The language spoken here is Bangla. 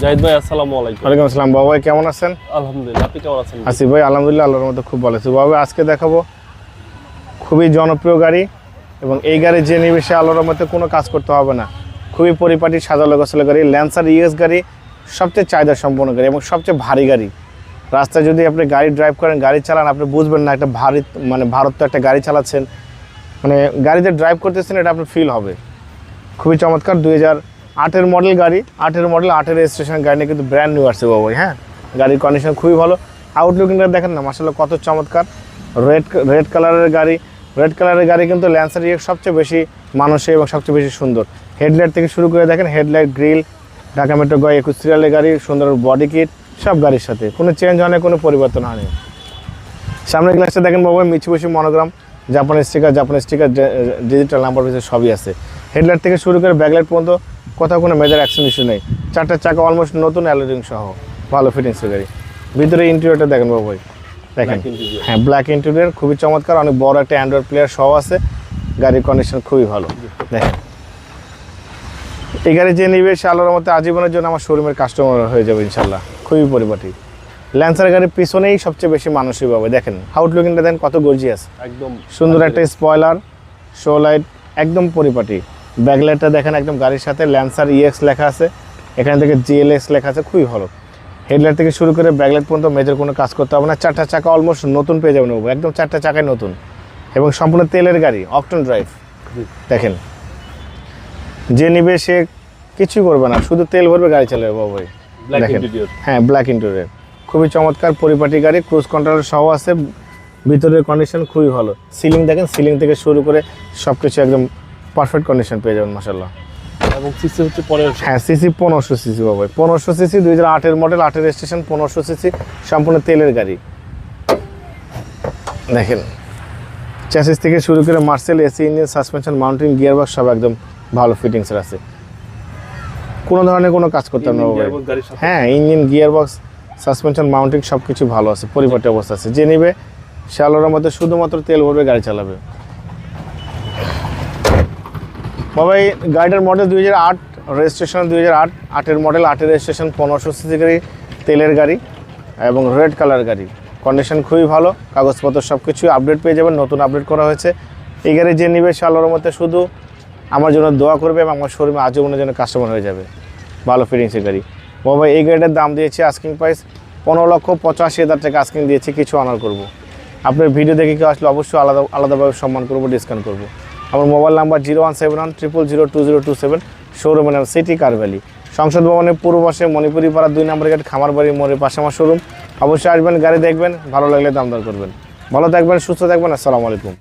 জাহিদ ভাই আসসালামু আলাইকুম। ওয়ালাইকুম আসসালাম। বাবা ভাই কেমন আছেন? আলহামদুলিল্লাহ, আপনি কেমন আছেন? আসি ভাই, আলহামদুলিল্লাহ, আল্লাহর মতো খুব ভালো আছি। বাবা আজকে দেখাবো খুবই জনপ্রিয় গাড়ি, এবং এই গাড়ি যে নিবে সে আল্লাহর মতো কোনো কাজ করতে হবে না। খুবই পরিপাটি সাজালো গোছালো গাড়ি, ল্যান্সার ইএস গাড়ি, সবচেয়ে চাহিদা সম্পন্ন গাড়ি এবং সবচেয়ে ভারী গাড়ি। রাস্তায় যদি আপনি গাড়ি ড্রাইভ করেন, গাড়ি চালান, আপনি বুঝবেন না একটা ভারী, মানে ভারত তো একটা গাড়ি চালাচ্ছেন, মানে গাড়িতে ড্রাইভ করতেছেন, এটা আপনার ফিল হবে। খুবই চমৎকার 2008-এর মডেল গাড়ি, 8-এর মডেল, 8-এর রেজিস্ট্রেশন গাড়ি নিয়ে কিন্তু ব্র্যান্ড নিউ আসছে বাবা। হ্যাঁ, গাড়ির কন্ডিশন খুবই ভালো। আউটলুকিংটা দেখেন না, মাশাআল্লাহ কত চমৎকার। রেড কালারের গাড়ি কিন্তু ল্যান্সার ইএক্স সবচেয়ে বেশি মানুষে এবং সবচেয়ে বেশি সুন্দর। হেডলাইট থেকে শুরু করে দেখেন, হেডলাইট, গ্রিল, ঢাকা মেট্রো 21 সিরিয়ালের গাড়ি, সুন্দর বডি কিট, সব গাড়ির সাথে কোনো চেঞ্জ হয় না, কোনো পরিবর্তন হয়নি। সামনের গ্লাসটা দেখেন বাবা, মিচুবিশি মনোগ্রাম, জাপানের স্টিকার, ডিজিটাল নাম্বার পিছনে সবই আছে। হেডলাইট থেকে শুরু করে ব্যাকলাইট পর্যন্ত কোথাও কোনো মেজার অ্যাকশন ইস্যু নেই। চারটা চাকা অলমোস্ট নতুন, অ্যালোরিং সহ ভালো ফিটিংসের গাড়ি। ভিতরে ইন্টেরিয়রটা দেখেন বাবা ভাই, দেখেন, হ্যাঁ ব্ল্যাক ইন্টেরিয়র, খুবই চমৎকার। অনেক বড় একটা অ্যান্ড্রয়েড প্লেয়ার সহ আছে, গাড়ির কন্ডিশন খুবই ভালো। দেখেন, এই গাড়ি যে নিবে সে আল্লাহর মতো আজীবনের জন্য আমার শোরুমের কাস্টমার হয়ে যাবে ইনশাল্লাহ। খুবই পরিপাটি। ল্যান্সার গাড়ির পিছনেই সবচেয়ে বেশি মানুষই পাবে। দেখেন আউটলুকিংটা দেন কত গর্জিয়াস, একদম সুন্দর একটা স্পয়লার, শো লাইট, একদম পরিপাটি। ব্যাকলাইটটা দেখেন একদম গাড়ির সাথে ল্যান্সার ইএক্স লেখা আছে, এখান থেকে জিএলএক্স লেখা আছে, খুবই ভালো। হেডলাইট থেকে শুরু করে ব্যাকলাইট পর্যন্ত মেজর কোনো কাজ করতে হবে না। চারটা চাকা অলমোস্ট নতুন পেয়ে যাবেন বাবু, একদম চারটা চাকায় নতুন, এবং সম্পূর্ণ তেলের গাড়ি, অকটেন ড্রাইভ। দেখেন, যে নিবে সে কিছুই করবে না, শুধু তেল ভরবে, গাড়ি চালাবে বাবু ভাই। দেখেন, হ্যাঁ ব্ল্যাক ইন্টেরিয়র, খুবই চমৎকার পরিপাটি গাড়ি, ক্রুজ কন্ট্রোল সহ আছে। ভিতরের কন্ডিশন খুবই ভালো। সিলিং দেখেন, সিলিং থেকে শুরু করে সব কিছু একদম পারফেক্ট কন্ডিশন পেয়ে যাবেন মাশাআল্লাহ। এবং সিসি হচ্ছে 1500। হ্যাঁ, সিসি 1500 সিসি বাবা, 1500 সিসি, 2008-এর মডেল, 8-এর রেজিস্ট্রেশন, 1500 সিসি, সম্পূর্ণ তেলের গাড়ি। দেখেন, চ্যাসিস থেকে শুরু করে Marcel, AC, engine, suspension, mounting, gearbox সব একদম ভালো ফিটিংসের আছে। কোনো ধরনের কোনো কাজ করতে হবে না বাবা। হ্যাঁ, ইঞ্জিন, গিয়ারবক্স, সাসপেনশন, মাউন্টিং সব কিছু ভালো আছে, পরিপাটি অবস্থা আছে। যে নিবে সে আল্লাহর মধ্যে শুধুমাত্র তেল ভরবে, গাড়ি চালাবে। বাবা এই গাড়িটার মডেল 2008, রেজিস্ট্রেশন 2008, 8-এর মডেল, 8-এর রেজিস্ট্রেশন, 1500 সিসি গাড়ি, তেলের গাড়ি এবং রেড কালার গাড়ি। কন্ডিশন খুবই ভালো, কাগজপত্র সব কিছুই আপডেট পেয়ে যাবেন, নতুন আপডেট করা হয়েছে। এই গাড়ি যে নিবে সে আল্লাহর মধ্যে শুধু আমার জন্য দোয়া করবে এবং আমার শোরুমে আজীবনের জন্য কাস্টমার হয়ে যাবে। ভালো ফিটিংসের গাড়ি বাবা। এই গাড়িটার দাম দিয়েছি আস্কিং প্রাইস 15,85,000 টাকা আস্কিং দিয়েছি, কিছু অনার করব। আপনার ভিডিও দেখে কেউ আসলে অবশ্যই আলাদাভাবে সম্মান করবো, ডিসকাউন্ট করবো। আমার মোবাইল নাম্বার 01710002027, শোরুমের নাম সিটি কার ভ্যালি, সংসদ ভবনের পূর্ব পাশে, মণিপুরি পাড়া 2 নম্বর গেট, খামার বাড়ির মোড়ের পাশে আমার শোরুম। অবশ্যই আসবেন, গাড়ি দেখবেন, ভালো লাগলে দাম দর করবেন। ভালো থাকবেন, সুস্থ থাকবেন, আসসালামু আলাইকুম।